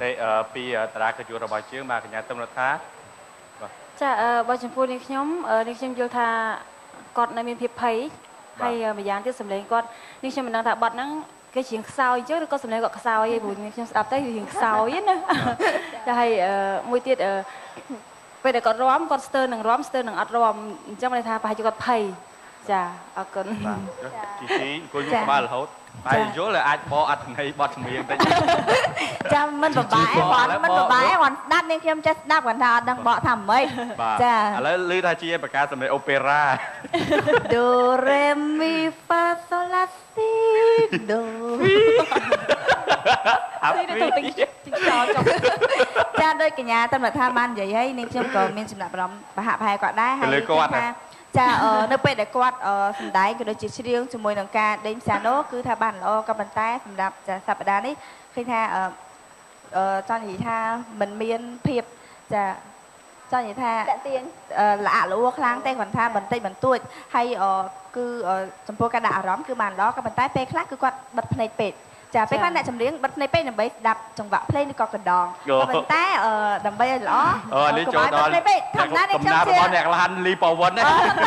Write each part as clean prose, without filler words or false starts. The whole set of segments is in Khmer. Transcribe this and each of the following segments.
តែពីតារាកញ្ជូរបស់ជើងមកកញ្ញាទំរដ្ឋាចាបើចំពោះនេះខ្ញុំយល់ថាគាត់នៅមានភាពភ័យហើយម្យ៉ាងទៀតសម្លេងគាត់នេះខ្ញុំមិនដឹងថាបត់ហ្នឹងគេច្រៀងខ្សោយអញ្ចឹងឬក៏សម្លេងគាត់ខ្សោយឯងព្រោះខ្ញុំស្ដាប់ទៅរៀងខ្សោយណាចាហើយមួយទៀតពេលដែលគាត់រាំគាត់ស្ទើរនឹងរាំស្ទើរនឹងអត់រាំអញ្ចឹងមានថាប្រហែលជាគាត់ភ័យចាអរគុណជីអង្គុយក្បាលរហូតបាយយល់អាចបកអត់ថ្ងៃបត់ចម្រៀងតិចចាំមិនបបាយគាត់មិនបបាយគាត់ស្ដាប់នេះខ្ញុំចេះស្ដាប់គាត់ថាអត់ដឹងបកថាម៉េចចាឥឡូវឮថាជាប្រកាសសម្លេងអូប៉េរ៉ា Do re mi fa sol la si do អត់ពីចាដូចកញ្ញាតាមរដ្ឋាភិបាលនិយាយហើយនាងខ្ញុំក៏មានចំណាប់អារម្មណ៍ប្រហាក់ប្រហែលគាត់ដែរហើយថាចានៅពេលដែលគាត់សម្ដែងក៏ដូចជាច្រៀងជាមួយនឹងការដេញព្យ៉ាណូគឺថាបានល្អក៏ប៉ុន្តែសម្រាប់សប្តាហ៍នេះឃើញថាចង់និយាយថាមិនមានភាពចាចង់និយាយថាល្អល្អខ្លាំងទេគាត់ថាបន្តិចបន្តួចហើយគឺចំពោះការដាក់អារម្មណ៍គឺបានល្អក៏ប៉ុន្តែពេលខ្លះគឺគាត់បិទភ្នែកពេកចាពេលខ្លះអ្នកចម្រៀងបិទភ្នែកពេកដើម្បីស្ដាប់ចង្វាក់ភ្លេងឬក៏កណ្ដងក៏ប៉ុន្តែដើម្បីឲ្យល្អនេះចូលដល់ធម្មតានេះខ្ញុំជារបស់អ្នកលហានលីប៉វិនណា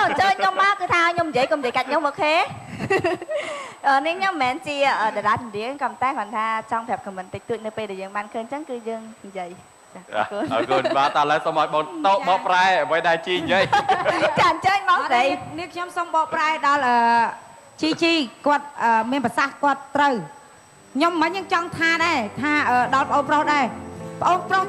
អញ្ជើញខ្ញុំមកគឺថាខ្ញុំនិយាយកុំនិយាយកាច់ខ្ញុំអូខេនេះខ្ញុំមិនមែនជាតារាចម្រៀងក៏តែគាត់ថាចង់ប្រាប់ខមមិនតិចតួចនៅពេលដែលយើងបានឃើញអញ្ចឹងគឺយើងនិយាយអរគុណបាទតើឥឡូវសូមឲ្យបងតោបកប្រែអ្វីដែលជីនិយាយចាអញ្ជើញមកស្រីនេះខ្ញុំសូមបកប្រែដល់ជីគាត់មានប្រសាសន៍គាត់ត្រូវខ្ញុំមិនยังចង់ថាដែរថាដល់បងប្រុសដែរបងប្រុស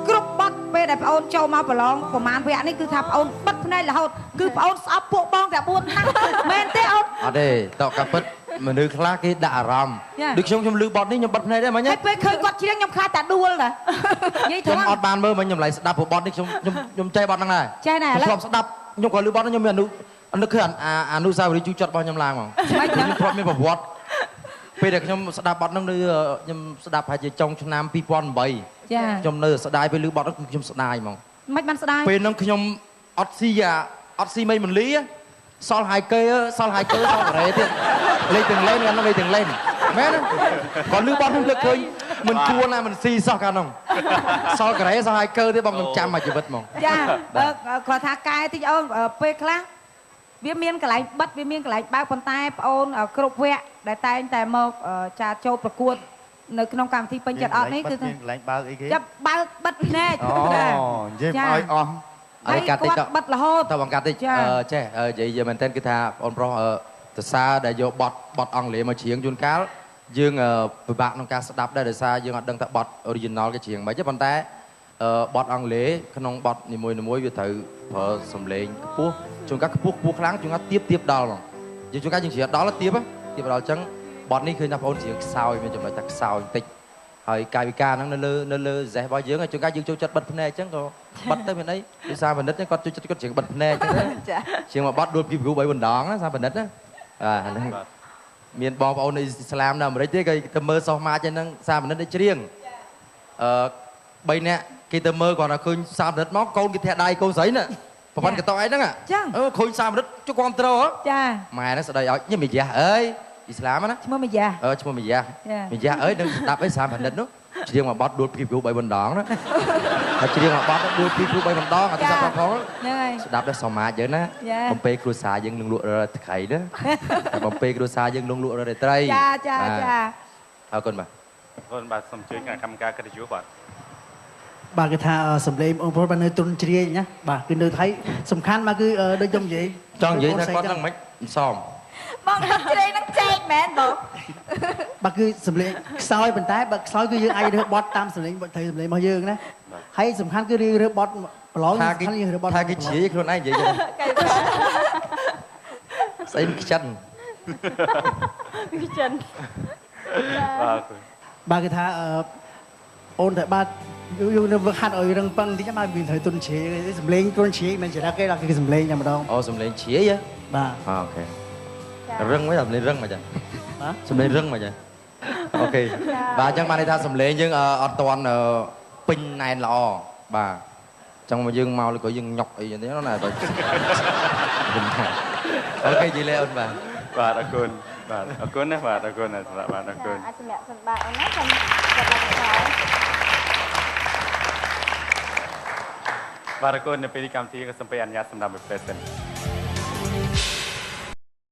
គ្រប់បត់ពេលដែលបងចូលមកប្រឡងប្រហែលវគ្គនេះគឺថាបងបិទភ្នែករហូតគឺបងស្អប់ពួកបងតែ4ឆ្នាំមែនទេអូនអត់ទេតើកាពិតមនុស្សខ្លះគេដាក់អារម្មណ៍ដូចខ្ញុំលឺបត់នេះខ្ញុំបិទភ្នែកដែរមិញហើយពេលឃើញគាត់ច្រៀងខ្ញុំខ្លាចតែដួលតានិយាយខ្ញុំអត់បានមើលមិញខ្ញុំឡៃស្ដាប់បត់នេះខ្ញុំចេះបត់ហ្នឹងដែរចេះដែរឥឡូវខ្ញុំស្ដាប់ខ្ញុំក៏លឺបត់ខ្ញុំមាននឹកឃើញអនុសាវរីយ៍ជូរចត់របស់ខ្ញុំឡើងហ្មងខ្ញុំធ្លាប់មានប្រវត្តិពេលដែលខ្ញុំស្ដាប់បទហ្នឹងនៅខ្ញុំស្ដាប់ប្រហែលជាចុងឆ្នាំ2008ចាខ្ញុំនៅស្ដាយពេលឮបទហ្នឹងខ្ញុំស្ដាយហ្មងមិនបានស្ដាយពេលហ្នឹងខ្ញុំអត់ស៊ីមីមលីសល់ហាយគេសល់ការ៉េទៀតលេខទាំងលេងហ្នឹងលេខទាំងលេងមែនគាត់ឮបទហ្នឹងលើកឃើញមិនគួរណាមិនស៊ីសោះកាលហ្នឹងសល់ការ៉េសល់ហាយគេទៀតបងខ្ញុំចាំមកជីវិតហ្មងចាគាត់ថាកែតិចអូនពេលខ្លះវាមានកន្លែងបិទវាមានកន្លែងបើកប៉ុន្តែប្អូនគ្រប់វគ្គដែលតែងតែមកចាចូលប្រកួតនៅក្នុងកម្មវិធីពេញចិត្តអត់នេះគឺថាមានកន្លែងបើកអីគេចាប់បើកបិទភ្នែកចានិយាយឲ្យអស់ហើយគាត់បិទរហូតតើបង្កាត់តិចចេះនិយាយមែនតើគឺថាបងប្រុសទសាដែលយកបទអង់គ្លេសមកច្រៀងជួនកាលយើងពិបាកក្នុងការស្ដាប់ដែរដោយសារយើងអត់ដឹងថាបទ original គេច្រៀងមិនទេប៉ុន្តែបទអង់គ្លេសក្នុងបទនីមួយៗវាត្រូវប្រើសំឡេងខ្ពស់ជួនកាលខ្ពស់ខ្លាំងជួនកាលទៀបដល់ហ្មងយើងជួនកាលយើងច្រៀងដល់ទៀបដល់អញ្ចឹងបទនេះឃើញថាបងប្អូនច្រៀងខ្សោយមានចំណុចថាខ្សោយបន្តិចហើយកាយវិការហ្នឹងនៅលើសេះរបស់យើងជួនកាលយើងចូលចិត្តបិទភ្នែកអញ្ចឹងក៏បិទទៅមានអីដោយសារបណ្ឌិតគាត់ចូលចិត្តគាត់ច្រៀងបិទភ្នែកអញ្ចឹងច្រៀងមកបទដួលពីព្រោះ3បណ្ដងណាសារបណ្ឌិតណាហ្នឹងមានបងប្អូននៅអ៊ីស្លាមនៅអាមេរិកទេគេទៅមើលសោះម៉ាចហ្នឹងសារបណ្ឌិតឲ្យច្រៀង3នាក់គេទៅមើលគាត់ថាឃើញសារបណ្ឌិតមកកូនគេធាក់ដៃកូនស្រីណាប្រព័ន្ធកតអីហ្នឹងឃើញសារបណ្ឌិតជួយគ្រប់ត្រូលចាម៉ែហ្នឹងស្ដីឲ្យញ៉ាំមីយ៉ាអើយអ៊ីស្លាមណាឈ្មោះមីយ៉ាឈ្មោះមីយ៉ាអើយនឹងស្ដាប់អីសារបណ្ឌិតនោះច្រៀងមកបទដួលពីព្រោះ3បណ្ដងណាហើយច្រៀងមកបទដួលពីព្រោះ3បណ្ដងអត់ស្ដាប់ផងហ្នឹងហើយស្ដាប់ដល់សមាជយើងណាបំពេគ្រួសារយើងនឹងលក់រត់ត្រីណាតែបំពេគ្រួសារយើងនឹងលក់រត់ត្រីចាអរគុណបាទអរគុណបាទសូមជួយកម្មការកិត្តិយសបាទគេថាសម្លេងបងប្រុសបាននៅទ្រុនជ្រាយណាបាទគឺនៅថៃសំខាន់មកគឺដូចខ្ញុំនិយាយចង់និយាយថាគាត់នឹងមិនសមបងជ្រេនឹងចែកមែនបងបាទគឺសម្លេងខ្សោយប៉ុន្តែបើខ្សោយគឺយើងអាចរើបត់តាមសម្លេងត្រីសម្លេងរបស់យើងណាហើយសំខាន់គឺរើបត់ប្រឡងសំខាន់យើងរើបត់ថាគេជ្រាយខ្លួនឯងនិយាយចឹងស្អីខ្ចិនបាទគេថាអូនតែបាទយូរនៅវឹកហាត់ឲ្យរឹងប៉ឹងតិចមកវាត្រូវទុនជ្រាយសម្លេងទុនជ្រាយមិនច្រាក់គេដល់គេសម្លេងតែម្ដងអូសម្លេងជ្រាយបាទអូខេរឹងមិនសម្លេងរឹងមកចាបាទសម្លេងរឹងមកចាអូខេបាទអញ្ចឹងបានន័យថាសម្លេងយើងអត់ទាន់ពេញណែនល្អបាទអញ្ចឹងមកយើងមកឬក៏យើងញុកអីចឹងទេណាបាទអូខេជីលេអូនបាទអរគុណបាទអរគុណណាបាទអរគុណសម្រាប់បាទអរគុណអាចសម្រាប់សម្បាអូនណាខ្ញុំគាត់ឡើងខោ បាទអរគុណនៅពេលនេះកម្មវិធីក៏សូមអនុញ្ញាតសម្រាប់ present